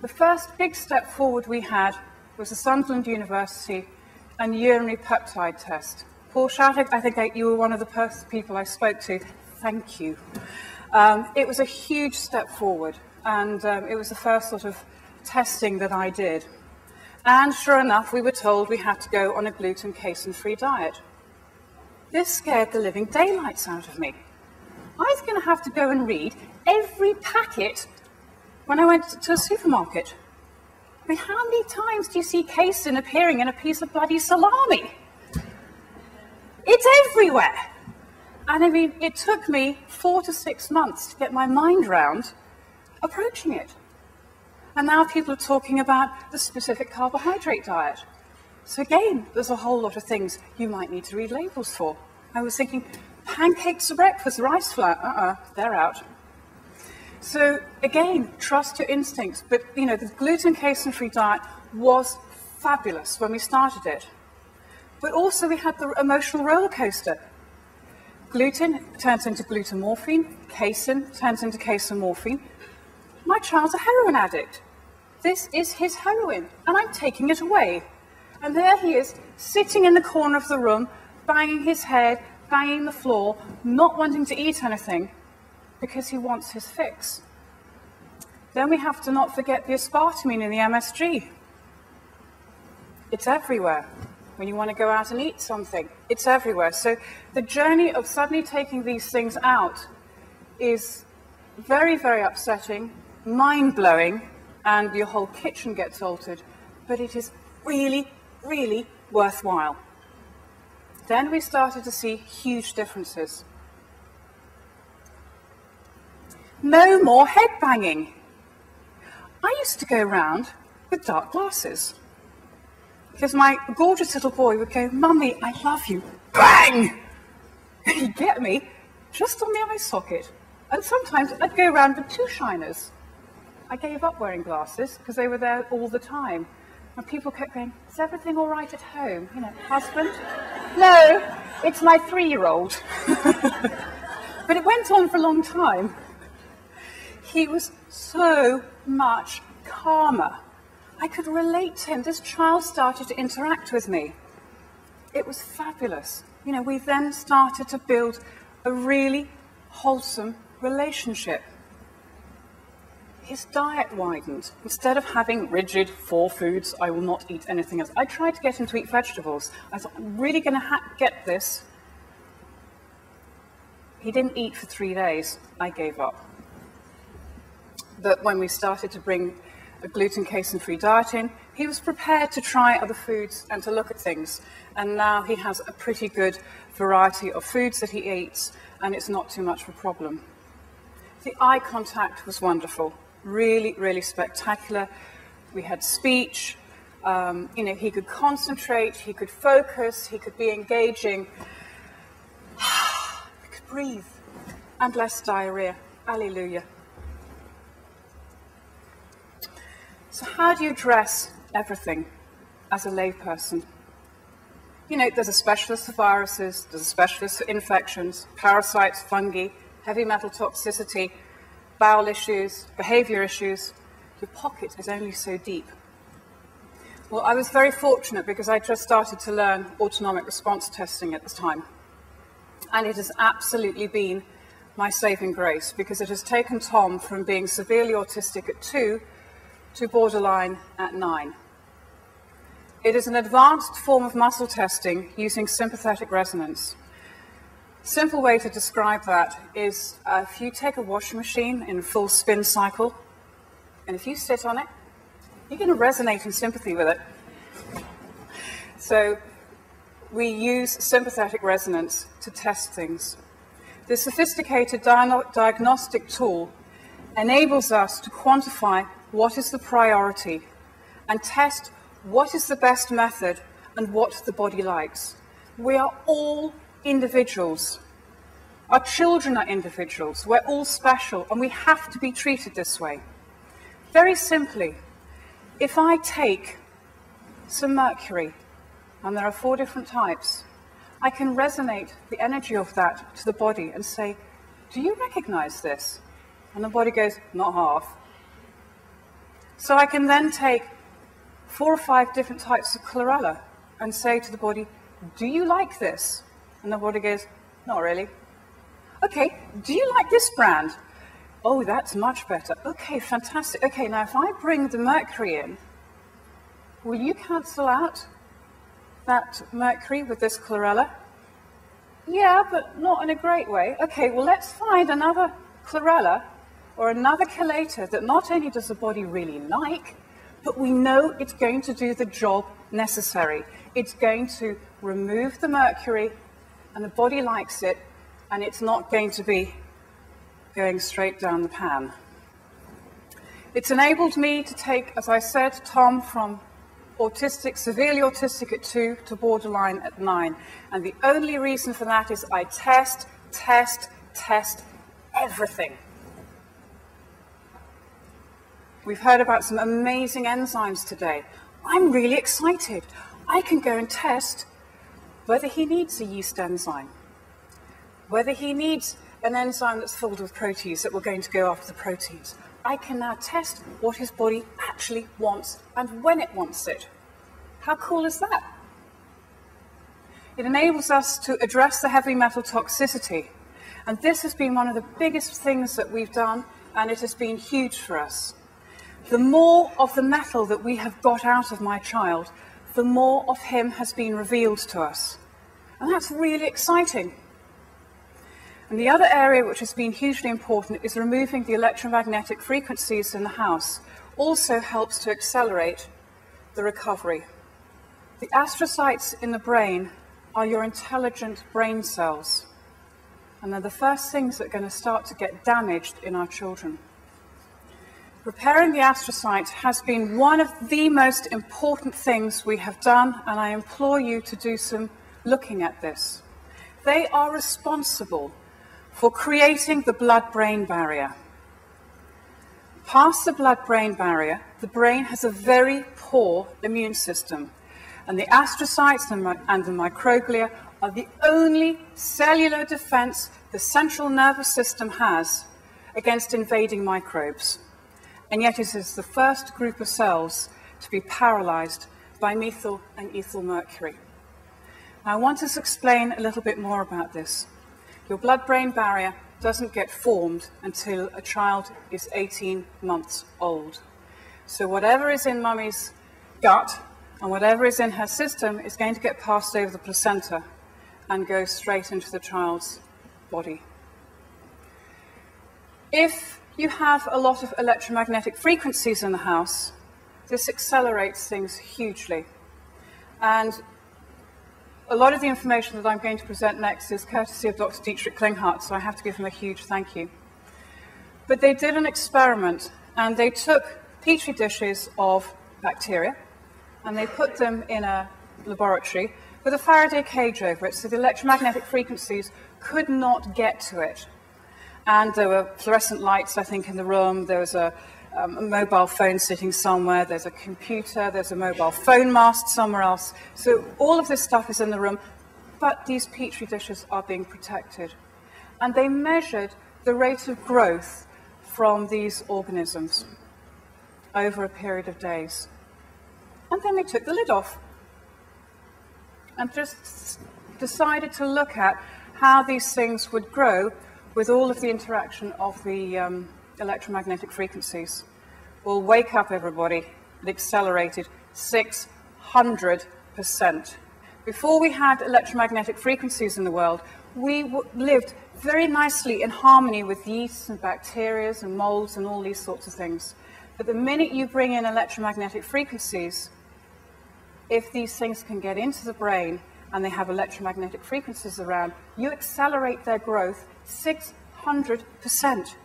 The first big step forward we had was the Sunderland University and urinary peptide test. Paul Shattuck, I think you were one of the people I spoke to. Thank you. It was a huge step forward, and it was the first sort of testing that I did. And sure enough, we were told we had to go on a gluten, casein-free diet. This scared the living daylights out of me. I was going to have to go and read every packet when I went to a supermarket. I mean, how many times do you see casein appearing in a piece of bloody salami? It's everywhere. And I mean, it took me 4 to 6 months to get my mind around approaching it. And now people are talking about the specific carbohydrate diet. So again, there's a whole lot of things you might need to read labels for. I was thinking, pancakes for breakfast, rice flour, they're out. So again, trust your instincts. But you know, the gluten casein-free diet was fabulous when we started it. But also we had the emotional roller coaster. Gluten turns into glutamorphine, casein turns into casomorphine. My child's a heroin addict. This is his heroin, and I'm taking it away. And there he is, sitting in the corner of the room, banging his head, banging the floor, not wanting to eat anything, because he wants his fix. Then we have to not forget the aspartame in the MSG. It's everywhere. When you want to go out and eat something, it's everywhere. So the journey of suddenly taking these things out is very, very upsetting, mind-blowing, and your whole kitchen gets altered. But it is really, really worthwhile. Then we started to see huge differences. No more head banging. I used to go around with dark glasses because my gorgeous little boy would go, "Mummy, I love you." Bang! He'd get me just on the eye socket. And sometimes I'd go around with 2 shiners. I gave up wearing glasses because they were there all the time. And people kept going, "Is everything all right at home? You know, husband?" "No, it's my 3-year-old. But it went on for a long time. He was so much calmer. I could relate to him. This child started to interact with me. It was fabulous. You know, we then started to build a really wholesome relationship. His diet widened. Instead of having rigid 4 foods, I will not eat anything else, I tried to get him to eat vegetables. I thought, I'm really going to get this. He didn't eat for 3 days. I gave up. But when we started to bring a gluten casein-free diet in, he was prepared to try other foods and to look at things. And now he has a pretty good variety of foods that he eats, and it's not too much of a problem. The eye contact was wonderful, really, really spectacular. We had speech, you know, he could concentrate, he could focus, he could be engaging. He could breathe, and less diarrhea. Alleluia. So how do you address everything as a layperson? You know, there's a specialist for viruses, there's a specialist for infections, parasites, fungi, heavy metal toxicity, bowel issues, behavior issues. Your pocket is only so deep. Well, I was very fortunate because I just started to learn autonomic response testing at the time. And it has absolutely been my saving grace because it has taken Tom from being severely autistic at 2 to borderline at 9. It is an advanced form of muscle testing using sympathetic resonance. Simple way to describe that is if you take a washing machine in a full spin cycle, and if you sit on it, you're going to resonate in sympathy with it. So we use sympathetic resonance to test things. This sophisticated diagnostic tool enables us to quantify what is the priority and test what is the best method and what the body likes. We are all individuals. Our children are individuals. We're all special, and we have to be treated this way. Very simply, if I take some mercury, and there are 4 different types, I can resonate the energy of that to the body and say, "Do you recognize this?" And the body goes, "Not half." So I can then take 4 or 5 different types of chlorella and say to the body, do you like this? And the body goes, not really. Okay, do you like this brand? Oh, that's much better. Okay, fantastic. Okay, now if I bring the mercury in, will you cancel out that mercury with this chlorella? Yeah, but not in a great way. Okay, well, let's find another chlorella or another chelator that not only does the body really like, but we know it's going to do the job necessary. It's going to remove the mercury, and the body likes it, and it's not going to be going straight down the pan. It's enabled me to take, as I said, Tom from autistic, severely autistic at 2 to borderline at 9. And the only reason for that is I test everything. We've heard about some amazing enzymes today. I'm really excited. I can go and test whether he needs a yeast enzyme, whether he needs an enzyme that's filled with proteins that we're going to go after the proteins. I can now test what his body actually wants and when it wants it. How cool is that? It enables us to address the heavy metal toxicity. And this has been one of the biggest things that we've done, and it has been huge for us. The more of the metal that we have got out of my child, the more of him has been revealed to us. And that's really exciting. And the other area which has been hugely important is removing the electromagnetic frequencies in the house. Also helps to accelerate the recovery. The astrocytes in the brain are your intelligent brain cells. And they're the first things that are going to start to get damaged in our children. Repairing the astrocytes has been one of the most important things we have done, and I implore you to do some looking at this. They are responsible for creating the blood-brain barrier. Past the blood-brain barrier, the brain has a very poor immune system, and the astrocytes and the microglia are the only cellular defense the central nervous system has against invading microbes. And yet it is the first group of cells to be paralyzed by methyl and ethyl mercury. Now, I want to explain a little bit more about this. Your blood-brain barrier doesn't get formed until a child is 18 months old. So whatever is in mummy's gut and whatever is in her system is going to get passed over the placenta and go straight into the child's body. If you have a lot of electromagnetic frequencies in the house, this accelerates things hugely. And a lot of the information that I'm going to present next is courtesy of Dr. Dietrich Klinghardt, so I have to give him a huge thank you. But they did an experiment, and they took petri dishes of bacteria, and they put them in a laboratory with a Faraday cage over it, so the electromagnetic frequencies could not get to it. And there were fluorescent lights, I think, in the room. There was a mobile phone sitting somewhere. There's a computer. There's a mobile phone mast somewhere else. So all of this stuff is in the room, but these petri dishes are being protected. And they measured the rate of growth from these organisms over a period of days. And then they took the lid off and just decided to look at how these things would grow with all of the interaction of the electromagnetic frequencies. Well, wake up, everybody. It accelerated 600%. Before we had electromagnetic frequencies in the world, we lived very nicely in harmony with yeasts and bacteria and molds and all these sorts of things. But the minute you bring in electromagnetic frequencies, if these things can get into the brain and they have electromagnetic frequencies around, you accelerate their growth 600%.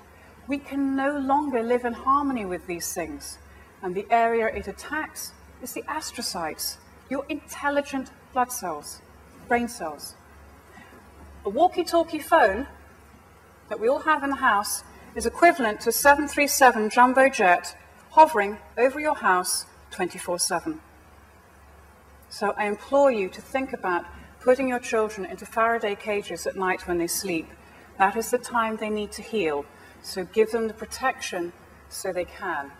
We can no longer live in harmony with these things. And the area it attacks is the astrocytes, your intelligent blood cells, brain cells. A walkie-talkie phone that we all have in the house is equivalent to a 737 jumbo jet hovering over your house 24/7. So I implore you to think about putting your children into Faraday cages at night when they sleep. That is the time they need to heal. So give them the protection so they can.